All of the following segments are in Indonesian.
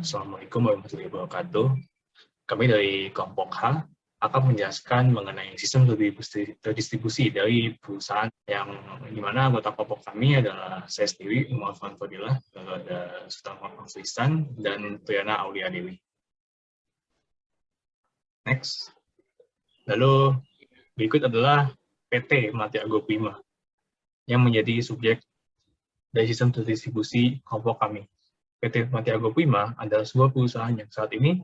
Assalamualaikum warahmatullahi wabarakatuh. Kami dari kelompok H akan menjelaskan mengenai sistem terdistribusi dari perusahaan yang dimana anggota kelompok kami adalah saya sendiri, Umar Fadilah, lalu ada Sultan Muhammad Flisan, dan Triana Aulia Dewi. Next. Lalu berikut adalah PT Melati Agro Prima yang menjadi subjek dari sistem terdistribusi kelompok kami. PT Melati Agro Prima adalah sebuah perusahaan yang saat ini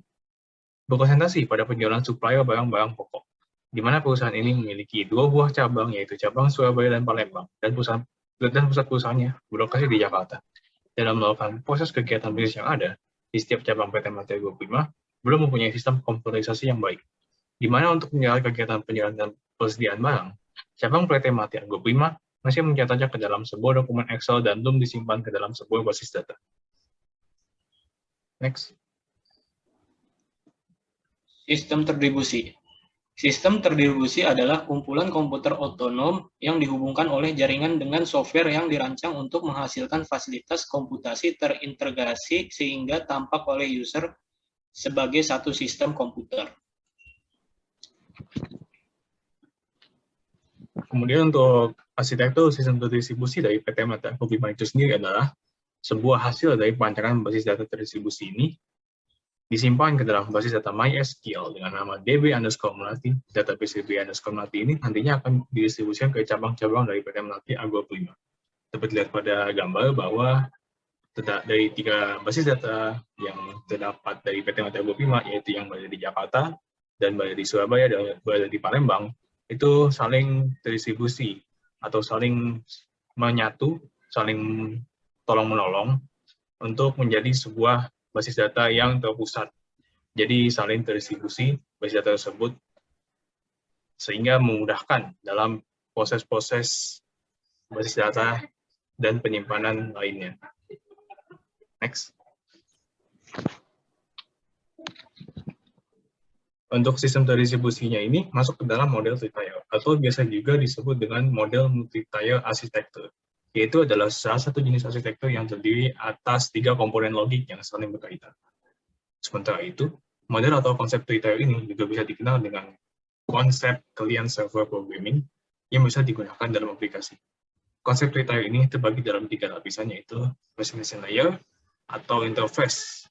berkonsentrasi pada penjualan supplier barang-barang pokok, di mana perusahaan ini memiliki 2 buah cabang, yaitu cabang Surabaya dan Palembang, dan pusat perusahaannya berlokasi di Jakarta. Dalam melakukan proses kegiatan bisnis yang ada, di setiap cabang PT Melati Agro Prima belum mempunyai sistem komputerisasi yang baik, di mana untuk menjalankan kegiatan penjualan dan persediaan barang, cabang PT Melati Agro Prima masih mencatatnya ke dalam sebuah dokumen Excel dan belum disimpan ke dalam sebuah basis data. Next. Sistem terdistribusi. Sistem terdistribusi adalah kumpulan komputer otonom yang dihubungkan oleh jaringan dengan software yang dirancang untuk menghasilkan fasilitas komputasi terintegrasi sehingga tampak oleh user sebagai satu sistem komputer. Kemudian untuk arsitektur sistem terdistribusi dari PT Melati Agro Prima itu sendiri adalah sebuah hasil dari perancangan basis data terdistribusi ini disimpan ke dalam basis data MySQL dengan nama db_melati. Database db_melati ini nantinya akan didistribusikan ke cabang-cabang dari PT Melati Agro Prima. Dapat dilihat pada gambar bahwa dari 3 basis data yang terdapat dari PT Melati Agro Prima, yaitu yang berada di Jakarta, dan berada di Surabaya, dan berada di Palembang, itu saling terdistribusi atau saling menyatu, saling tolong-menolong untuk menjadi sebuah basis data yang terpusat. Jadi saling terdistribusi basis data tersebut sehingga memudahkan dalam proses-proses basis data dan penyimpanan lainnya. Next. Untuk sistem terdistribusinya ini masuk ke dalam model three-tier atau biasa juga disebut dengan model multi-tier arsitektur, yaitu adalah salah satu jenis arsitektur yang terdiri atas 3 komponen logik yang saling berkaitan. Sementara itu, model atau konsep three-tier ini juga bisa dikenal dengan konsep client-server programming yang bisa digunakan dalam aplikasi. Konsep three-tier ini terbagi dalam 3 lapisan, yaitu presentation layer atau interface,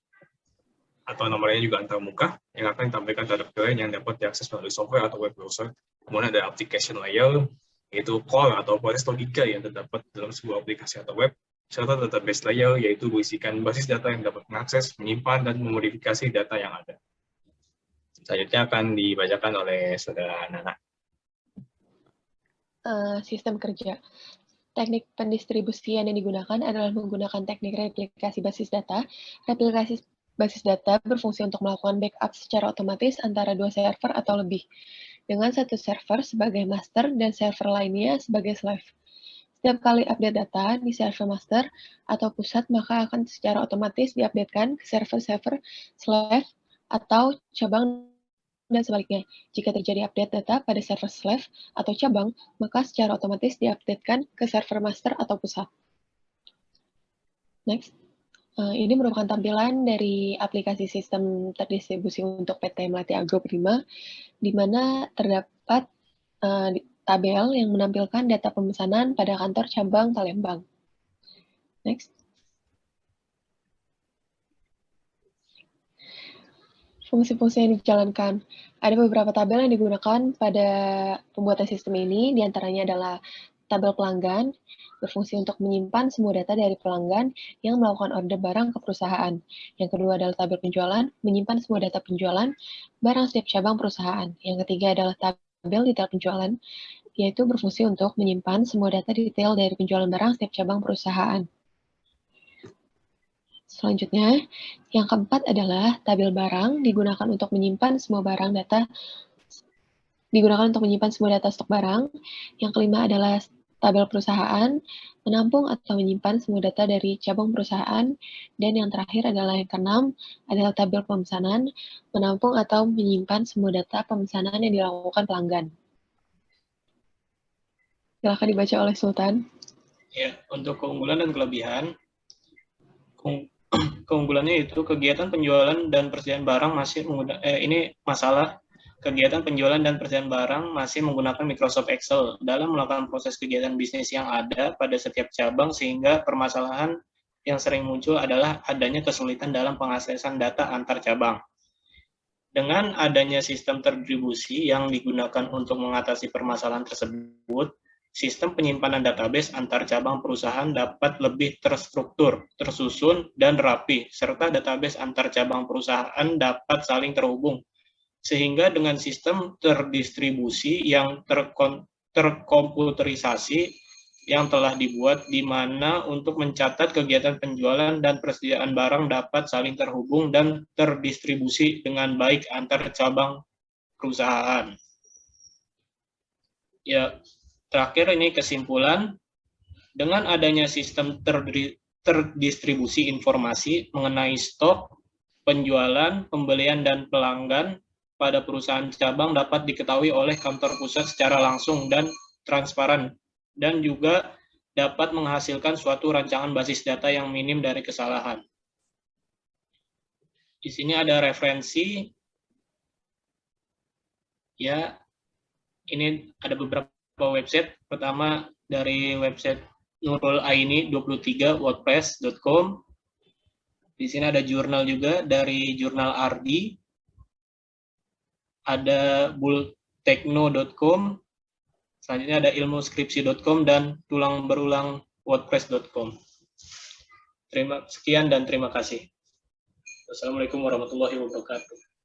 atau namanya juga antarmuka, yang akan ditampilkan terhadap klien yang dapat diakses melalui software atau web browser. Kemudian ada application layer, yaitu core atau proses logika yang terdapat dalam sebuah aplikasi atau web, serta database layer, yaitu berisikan basis data yang dapat mengakses, menyimpan, dan memodifikasi data yang ada. Selanjutnya akan dibacakan oleh Saudara Nana. Sistem kerja. Teknik pendistribusian yang digunakan adalah menggunakan teknik replikasi basis data. Replikasi basis data berfungsi untuk melakukan backup secara otomatis antara 2 server atau lebih, dengan satu server sebagai master dan server lainnya sebagai slave. Setiap kali update data di server master atau pusat, maka akan secara otomatis diupdatekan ke server-server slave atau cabang, dan sebaliknya. Jika terjadi update data pada server slave atau cabang, maka secara otomatis diupdatekan ke server master atau pusat. Next. Ini merupakan tampilan dari aplikasi sistem terdistribusi untuk PT Melati Agro Prima, di mana terdapat tabel yang menampilkan data pemesanan pada kantor cabang Palembang. Next. Fungsi-fungsi yang dijalankan. Ada beberapa tabel yang digunakan pada pembuatan sistem ini, diantaranya adalah tabel pelanggan, berfungsi untuk menyimpan semua data dari pelanggan yang melakukan order barang ke perusahaan. Yang kedua adalah tabel penjualan, menyimpan semua data penjualan barang setiap cabang perusahaan. Yang ketiga adalah tabel detail penjualan, yaitu berfungsi untuk menyimpan semua data detail dari penjualan barang setiap cabang perusahaan. Selanjutnya, yang keempat adalah tabel barang, digunakan untuk menyimpan semua data stok barang. Yang kelima adalah tabel perusahaan, menampung atau menyimpan semua data dari cabang perusahaan. Dan yang terakhir adalah yang keenam, adalah tabel pemesanan, menampung atau menyimpan semua data pemesanan yang dilakukan pelanggan. Silakan dibaca oleh Sultan. Ya, untuk keunggulan dan kelebihan, keunggulannya itu kegiatan penjualan dan persediaan barang masih menggunakan ini masalah kegiatan penjualan dan persediaan barang masih menggunakan Microsoft Excel dalam melakukan proses kegiatan bisnis yang ada pada setiap cabang, sehingga permasalahan yang sering muncul adalah adanya kesulitan dalam pengaksesan data antar cabang. Dengan adanya sistem terdistribusi yang digunakan untuk mengatasi permasalahan tersebut, sistem penyimpanan database antar cabang perusahaan dapat lebih terstruktur, tersusun, dan rapi, serta database antar cabang perusahaan dapat saling terhubung. Sehingga dengan sistem terdistribusi yang terkomputerisasi yang telah dibuat, di mana untuk mencatat kegiatan penjualan dan persediaan barang dapat saling terhubung dan terdistribusi dengan baik antar cabang perusahaan. Ya, terakhir ini kesimpulan, dengan adanya sistem terdistribusi informasi mengenai stok, penjualan, pembelian, dan pelanggan pada perusahaan cabang dapat diketahui oleh kantor pusat secara langsung dan transparan, dan juga dapat menghasilkan suatu rancangan basis data yang minim dari kesalahan. Di sini ada referensi, ya, ini ada beberapa website. Pertama dari website Nurul Aini 23 wordpress.com. Di sini ada jurnal juga dari jurnal Ardi. Ada bultekno.com, selanjutnya ada ilmuskripsi.com, dan tulang berulang wordpress.com. Sekian dan terima kasih. Wassalamualaikum warahmatullahi wabarakatuh.